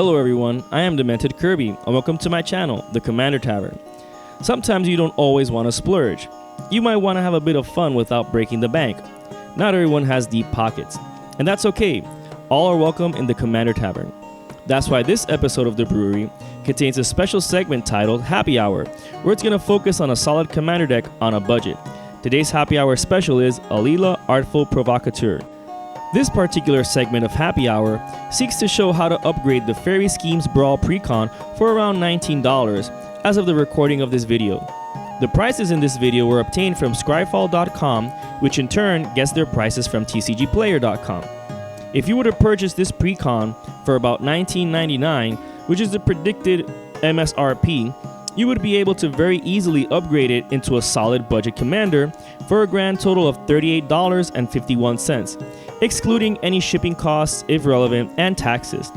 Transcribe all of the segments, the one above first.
Hello everyone, I am Demented Kirby, and welcome to my channel, the Commander Tavern. Sometimes you don't always want to splurge. You might want to have a bit of fun without breaking the bank. Not everyone has deep pockets, and that's okay. All are welcome in the Commander Tavern. That's why this episode of the Brewery contains a special segment titled Happy Hour, where it's going to focus on a solid Commander deck on a budget. Today's Happy Hour special is Alela Artful Provocateur. This particular segment of Happy Hour seeks to show how to upgrade the Fairy Schemes Brawl precon for around $19 as of the recording of this video. The prices in this video were obtained from scryfall.com, which in turn gets their prices from tcgplayer.com. If you were to purchase this precon for about $19.99, which is the predicted MSRP, you would be able to very easily upgrade it into a solid budget commander for a grand total of $38.51, excluding any shipping costs if relevant and taxes.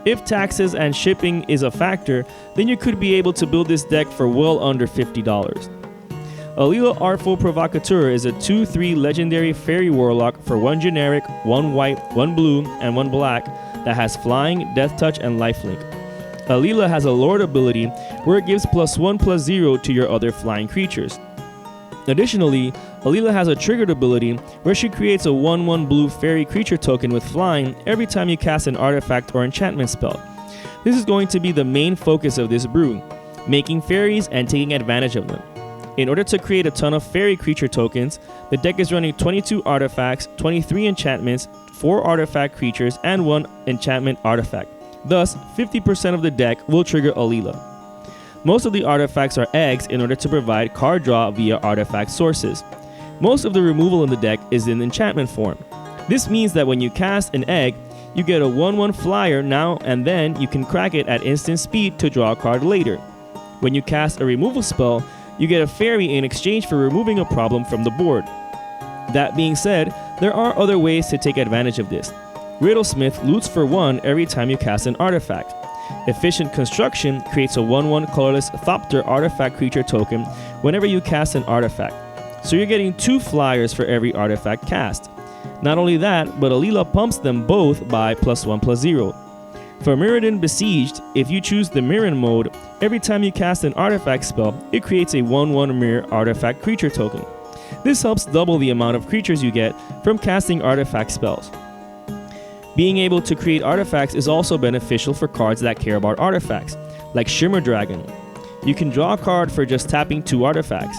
If taxes and shipping is a factor, then you could be able to build this deck for well under $50. Alela Artful Provocateur is a 2/3 legendary fairy warlock for 1 generic, 1 white, 1 blue, and 1 black that has flying, death touch, and lifelink. Alela has a Lord ability where it gives +1/+0 to your other flying creatures. Additionally, Alela has a triggered ability where she creates a 1/1 blue fairy creature token with flying every time you cast an artifact or enchantment spell. This is going to be the main focus of this brew, making fairies and taking advantage of them. In order to create a ton of fairy creature tokens, the deck is running 22 artifacts, 23 enchantments, 4 artifact creatures, and 1 enchantment artifact. Thus, 50% of the deck will trigger Alela. Most of the artifacts are eggs in order to provide card draw via artifact sources. Most of the removal in the deck is in enchantment form. This means that when you cast an egg, you get a 1/1 flyer now and then you can crack it at instant speed to draw a card later. When you cast a removal spell, you get a fairy in exchange for removing a problem from the board. That being said, there are other ways to take advantage of this. Riddlesmith loots for 1 every time you cast an artifact. Efficient Construction creates a 1/1 colorless Thopter artifact creature token whenever you cast an artifact. So you're getting 2 flyers for every artifact cast. Not only that, but Alela pumps them both by +1/+0. For Mirrodin Besieged, if you choose the Mirren mode, every time you cast an artifact spell, it creates a 1/1 mirror artifact creature token. This helps double the amount of creatures you get from casting artifact spells. Being able to create artifacts is also beneficial for cards that care about artifacts, like Shimmer Dragon. You can draw a card for just tapping 2 artifacts.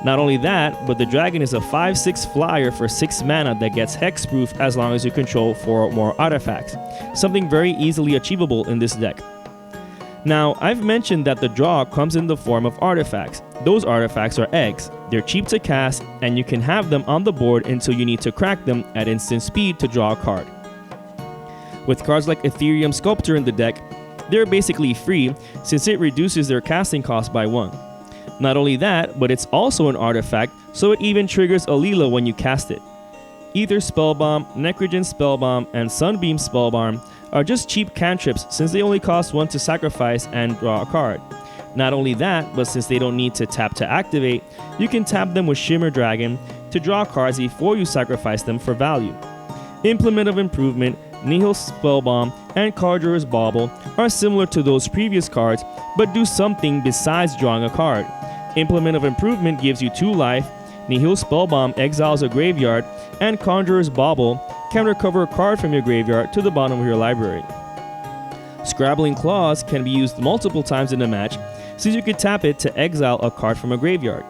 Not only that, but the dragon is a 5/6 flyer for 6 mana that gets hexproof as long as you control 4 or more artifacts, something very easily achievable in this deck. Now, I've mentioned that the draw comes in the form of artifacts. Those artifacts are eggs. They're cheap to cast, and you can have them on the board until you need to crack them at instant speed to draw a card. With cards like Ethereum Sculptor in the deck, they're basically free since it reduces their casting cost by 1. Not only that, but it's also an artifact, so it even triggers Alela when you cast it. Either Spellbomb, Necrogen Spellbomb, and Sunbeam Spellbomb are just cheap cantrips since they only cost 1 to sacrifice and draw a card. Not only that, but since they don't need to tap to activate, you can tap them with Shimmer Dragon to draw cards before you sacrifice them for value. Implement of Improvement, Nihil Spellbomb, and Card Drawer's Bauble are similar to those previous cards, but do something besides drawing a card. Implement of Improvement gives you 2 life, Nihil Spellbomb exiles a graveyard, and Conjurer's Bauble can recover a card from your graveyard to the bottom of your library. Scrabbling Claws can be used multiple times in a match, since you could tap it to exile a card from a graveyard.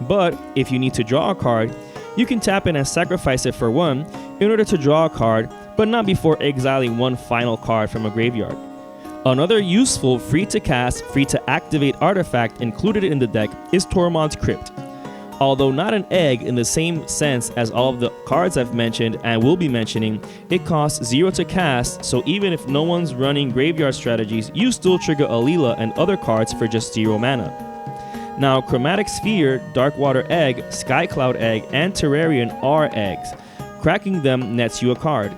But if you need to draw a card, you can tap it and sacrifice it for 1 in order to draw a card, but not before exiling 1 final card from a graveyard. Another useful free-to-cast, free-to-activate artifact included in the deck is Tormod's Crypt. Although not an egg in the same sense as all of the cards I've mentioned and will be mentioning, it costs 0 to cast, so even if no one's running graveyard strategies, you still trigger Alela and other cards for just 0 mana. Now, Chromatic Sphere, Darkwater Egg, Skycloud Egg, and Terrarian are eggs. Cracking them nets you a card.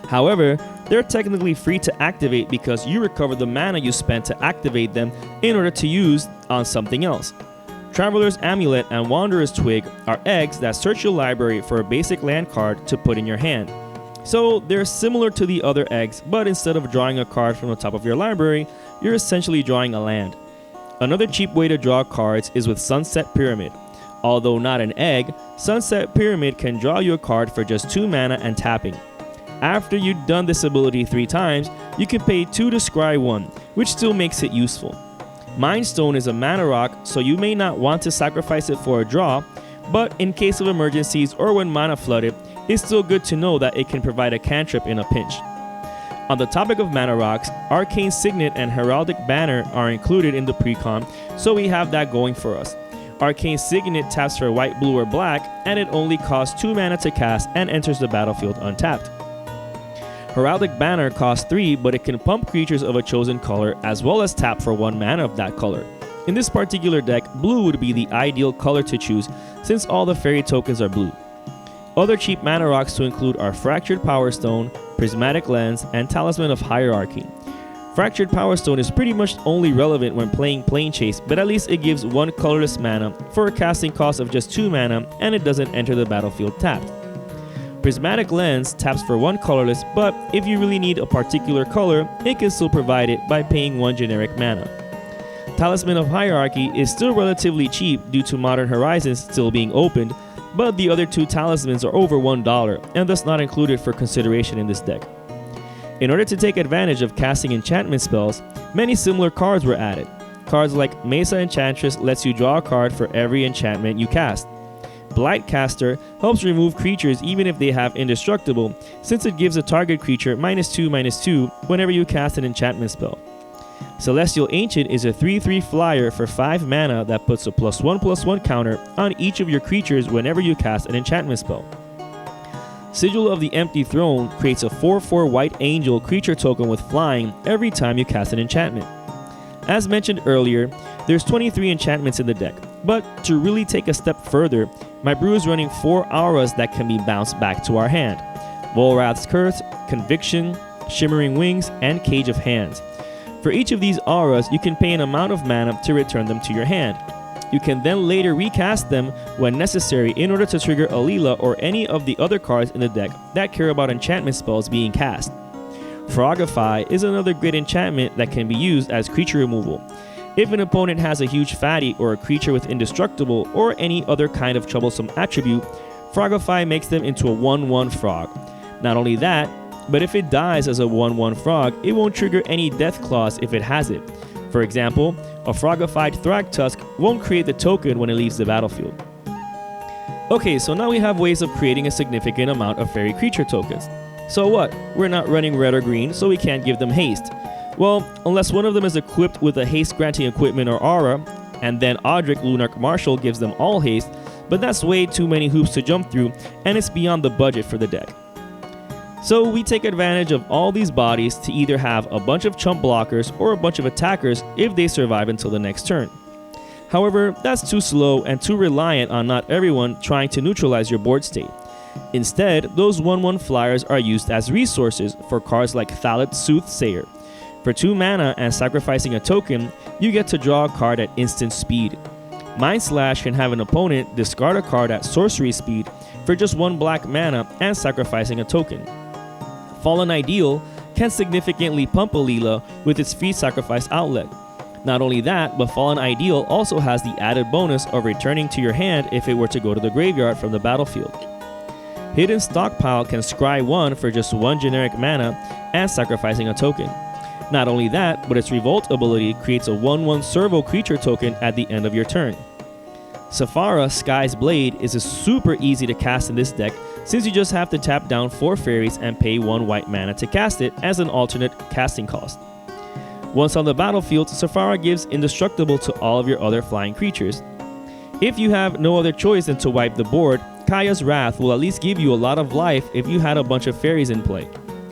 However, they're technically free to activate because you recover the mana you spent to activate them in order to use on something else. Traveler's Amulet and Wanderer's Twig are eggs that search your library for a basic land card to put in your hand. So they're similar to the other eggs, but instead of drawing a card from the top of your library, you're essentially drawing a land. Another cheap way to draw cards is with Sunset Pyramid. Although not an egg, Sunset Pyramid can draw you a card for just 2 mana and tapping. After you've done this ability 3 times, you can pay 2 to scry 1, which still makes it useful. Mind Stone is a mana rock, so you may not want to sacrifice it for a draw, but in case of emergencies or when mana flooded, it's still good to know that it can provide a cantrip in a pinch. On the topic of mana rocks, Arcane Signet and Heraldic Banner are included in the precon, so we have that going for us. Arcane Signet taps for white, blue, or black, and it only costs 2 mana to cast and enters the battlefield untapped. Heraldic Banner costs 3, but it can pump creatures of a chosen color as well as tap for 1 mana of that color. In this particular deck, blue would be the ideal color to choose since all the fairy tokens are blue. Other cheap mana rocks to include are Fractured Power Stone, Prismatic Lens, and Talisman of Hierarchy. Fractured Power Stone is pretty much only relevant when playing Plane Chase, but at least it gives 1 colorless mana for a casting cost of just 2 mana and it doesn't enter the battlefield tapped. Prismatic Lens taps for 1 colorless, but if you really need a particular color, it can still provide it by paying 1 generic mana. Talisman of Hierarchy is still relatively cheap due to Modern Horizons still being opened, but the other 2 talismans are over $1 and thus not included for consideration in this deck. In order to take advantage of casting enchantment spells, many similar cards were added. Cards like Mesa Enchantress lets you draw a card for every enchantment you cast. Blightcaster helps remove creatures even if they have indestructible, since it gives a target creature -2/-2 whenever you cast an enchantment spell. Celestial Ancient is a 3/3 flyer for 5 mana that puts a +1/+1 counter on each of your creatures whenever you cast an enchantment spell. Sigil of the Empty Throne creates a 4/4 white angel creature token with flying every time you cast an enchantment. As mentioned earlier, there's 23 enchantments in the deck, but to really take a step further, my brew is running 4 auras that can be bounced back to our hand: Volrath's Curse, Conviction, Shimmering Wings, and Cage of Hands. For each of these auras, you can pay an amount of mana to return them to your hand. You can then later recast them when necessary in order to trigger Alela or any of the other cards in the deck that care about enchantment spells being cast. Frogify is another great enchantment that can be used as creature removal. If an opponent has a huge fatty or a creature with indestructible or any other kind of troublesome attribute, Frogify makes them into a 1/1 frog. Not only that, but if it dies as a 1/1 frog, it won't trigger any death clause if it has it. For example, a Frogified Thragtusk won't create the token when it leaves the battlefield. Okay, so now we have ways of creating a significant amount of fairy creature tokens. So what? We're not running red or green, so we can't give them haste. Well, unless one of them is equipped with a haste granting equipment or aura, and then Audric Lunarch Marshal gives them all haste, but that's way too many hoops to jump through, and it's beyond the budget for the deck. So we take advantage of all these bodies to either have a bunch of chump blockers or a bunch of attackers if they survive until the next turn. However, that's too slow and too reliant on not everyone trying to neutralize your board state. Instead, those 1/1 flyers are used as resources for cards like Thalit Soothsayer. For 2 mana and sacrificing a token, you get to draw a card at instant speed. Mind Slash can have an opponent discard a card at sorcery speed for just 1 black mana and sacrificing a token. Fallen Ideal can significantly pump Alela with its free sacrifice outlet. Not only that, but Fallen Ideal also has the added bonus of returning to your hand if it were to go to the graveyard from the battlefield. Hidden Stockpile can scry 1 for just 1 generic mana and sacrificing a token. Not only that, but its Revolt ability creates a 1/1 servo creature token at the end of your turn. Saphara Sky's Blade is super easy to cast in this deck since you just have to tap down 4 fairies and pay 1 white mana to cast it as an alternate casting cost. Once on the battlefield, Saphara gives indestructible to all of your other flying creatures. If you have no other choice than to wipe the board, Kaya's Wrath will at least give you a lot of life if you had a bunch of fairies in play.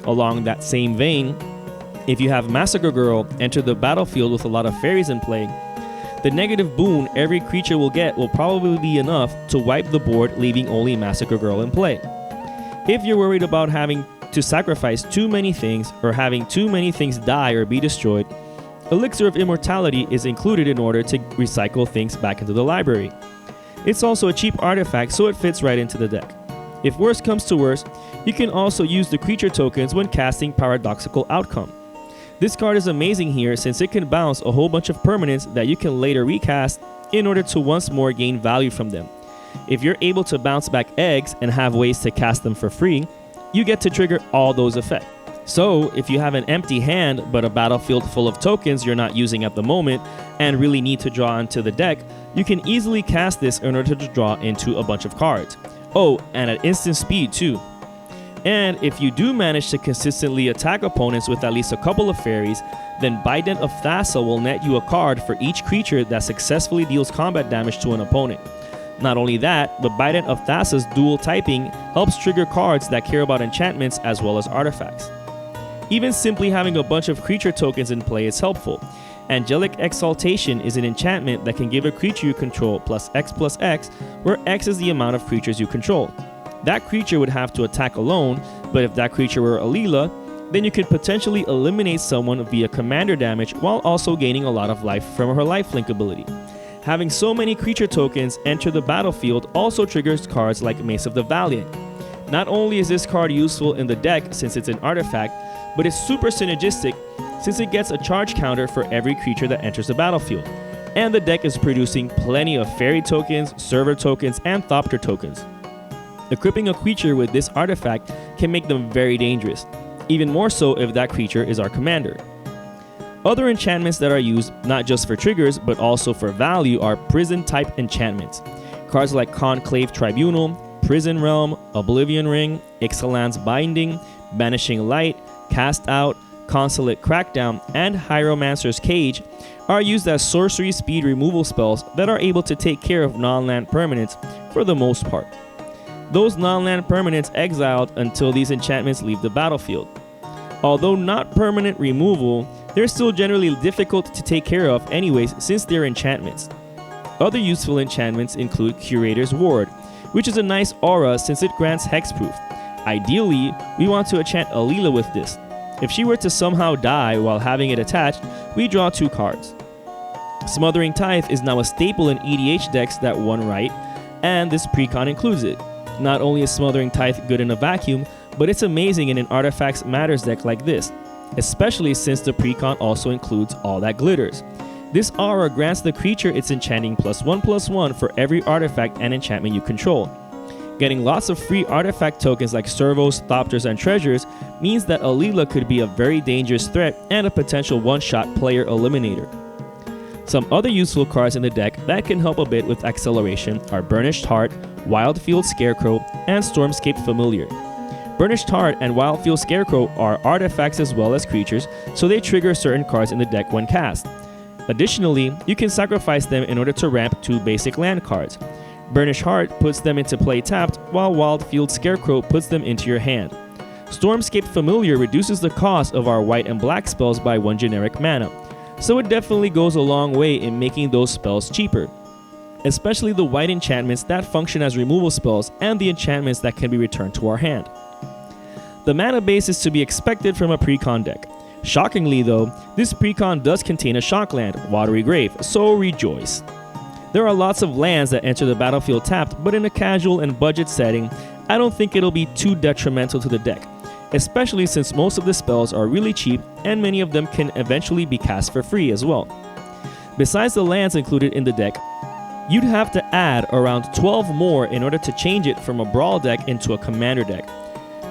Along that same vein, if you have Massacre Girl enter the battlefield with a lot of fairies in play, the negative boon every creature will get will probably be enough to wipe the board, leaving only Massacre Girl in play. If you're worried about having to sacrifice too many things or having too many things die or be destroyed, Elixir of Immortality is included in order to recycle things back into the library. It's also a cheap artifact, so it fits right into the deck. If worst comes to worst, You can also use the creature tokens when casting Paradoxical Outcome. This card is amazing here since it can bounce a whole bunch of permanents that you can later recast in order to once more gain value from them. If you're able to bounce back eggs and have ways to cast them for free, you get to trigger all those effects. So if you have an empty hand but a battlefield full of tokens you're not using at the moment and really need to draw into the deck, you can easily cast this in order to draw into a bunch of cards. Oh, and at instant speed too. And if you do manage to consistently attack opponents with at least a couple of fairies, then Bident of Thassa will net you a card for each creature that successfully deals combat damage to an opponent. Not only that, but Bident of Thassa's dual typing helps trigger cards that care about enchantments as well as artifacts. Even simply having a bunch of creature tokens in play is helpful. Angelic Exaltation is an enchantment that can give a creature you control +X, where X is the amount of creatures you control. That creature would have to attack alone, but if that creature were Alela, then you could potentially eliminate someone via commander damage while also gaining a lot of life from her lifelink ability. Having so many creature tokens enter the battlefield also triggers cards like Mace of the Valiant. Not only is this card useful in the deck since it's an artifact, but it's super synergistic since it gets a charge counter for every creature that enters the battlefield. And the deck is producing plenty of fairy tokens, server tokens, and Thopter tokens. Equipping a creature with this artifact can make them very dangerous, even more so if that creature is our commander. Other enchantments that are used not just for triggers but also for value are prison type enchantments. Cards like Conclave Tribunal, Prison Realm, Oblivion Ring, Ixalan's Binding, Banishing Light, Cast Out, Consulate Crackdown, and Hieromancer's Cage are used as sorcery speed removal spells that are able to take care of non-land permanents for the most part. Those non-land permanents exiled until these enchantments leave the battlefield. Although not permanent removal, they're still generally difficult to take care of anyways since they're enchantments. Other useful enchantments include Curator's Ward, which is a nice aura since it grants hexproof. Ideally, we want to enchant Alela with this. If she were to somehow die while having it attached, we draw 2 cards. Smothering Tithe is now a staple in EDH decks that won right, and this precon includes it. Not only is Smothering Tithe good in a vacuum, but it's amazing in an Artifacts Matters deck like this, especially since the precon also includes All That Glitters. This aura grants the creature its enchanting +1/+1 for every artifact and enchantment you control. Getting lots of free artifact tokens like Servos, Thopters, and Treasures means that Alela could be a very dangerous threat and a potential one-shot player eliminator. Some other useful cards in the deck that can help a bit with acceleration are Burnished Heart, Wildfield Scarecrow, and Stormscape Familiar. Burnished Heart and Wildfield Scarecrow are artifacts as well as creatures, so they trigger certain cards in the deck when cast. Additionally, you can sacrifice them in order to ramp 2 basic land cards. Burnished Heart puts them into play tapped, while Wildfield Scarecrow puts them into your hand. Stormscape Familiar reduces the cost of our white and black spells by 1 generic mana, so it definitely goes a long way in making those spells cheaper, especially the white enchantments that function as removal spells and the enchantments that can be returned to our hand. The mana base is to be expected from a precon deck. Shockingly though, this precon does contain a shockland, Watery Grave, so rejoice. There are lots of lands that enter the battlefield tapped, but in a casual and budget setting, I don't think it'll be too detrimental to the deck, especially since most of the spells are really cheap and many of them can eventually be cast for free as well. Besides the lands included in the deck, you'd have to add around 12 more in order to change it from a Brawl deck into a Commander deck.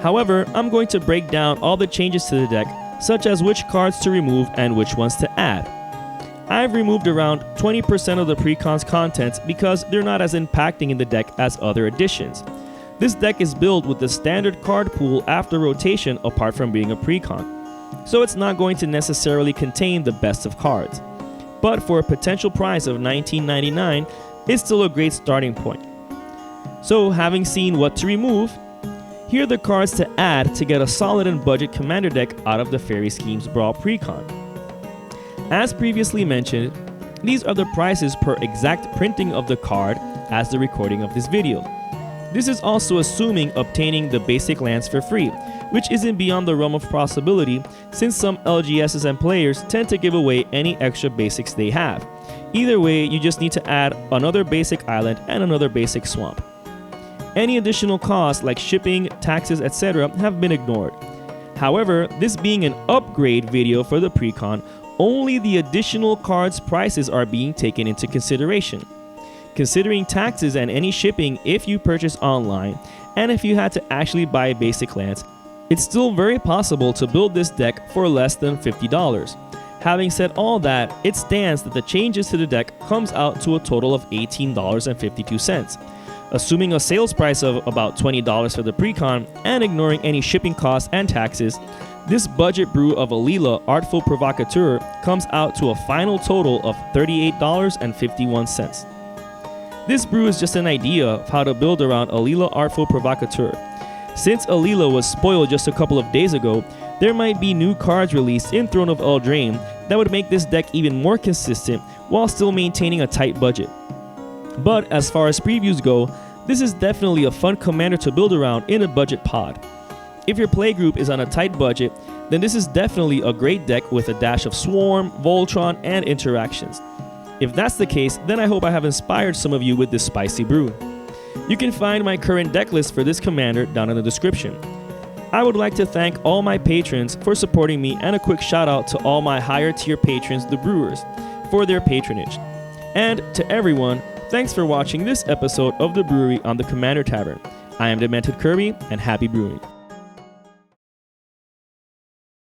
However, I'm going to break down all the changes to the deck, such as which cards to remove and which ones to add. I've removed around 20% of the precon's contents because they're not as impacting in the deck as other additions. This deck is built with the standard card pool after rotation apart from being a precon, so it's not going to necessarily contain the best of cards. But for a potential price of $19.99, it's still a great starting point. So having seen what to remove, here are the cards to add to get a solid and budget commander deck out of the Fairy Schemes Brawl precon. As previously mentioned, these are the prices per exact printing of the card as the recording of this video. This is also assuming obtaining the basic lands for free, which isn't beyond the realm of possibility since some LGSs and players tend to give away any extra basics they have. Either way, you just need to add another basic island and another basic swamp. Any additional costs like shipping, taxes, etc. have been ignored. However, this being an upgrade video for the precon, only the additional cards' prices are being taken into consideration. Considering taxes and any shipping if you purchase online, and if you had to actually buy basic lands, it's still very possible to build this deck for less than $50. Having said all that, it stands that the changes to the deck comes out to a total of $18.52. Assuming a sales price of about $20 for the precon and ignoring any shipping costs and taxes, this budget brew of Alela Artful Provocateur comes out to a final total of $38.51. This brew is just an idea of how to build around Alela Artful Provocateur. Since Alela was spoiled just a couple of days ago, there might be new cards released in Throne of Eldraine that would make this deck even more consistent while still maintaining a tight budget. But as far as previews go, this is definitely a fun commander to build around in a budget pod. If your playgroup is on a tight budget, then this is definitely a great deck with a dash of Swarm, Voltron, and interactions. If that's the case, then I hope I have inspired some of you with this spicy brew. You can find my current deck list for this commander down in the description. I would like to thank all my patrons for supporting me, and a quick shout out to all my higher tier patrons, the brewers, for their patronage. And to everyone, thanks for watching this episode of The Brewery on the Commander Tavern. I am Demented Kirby, and happy brewing.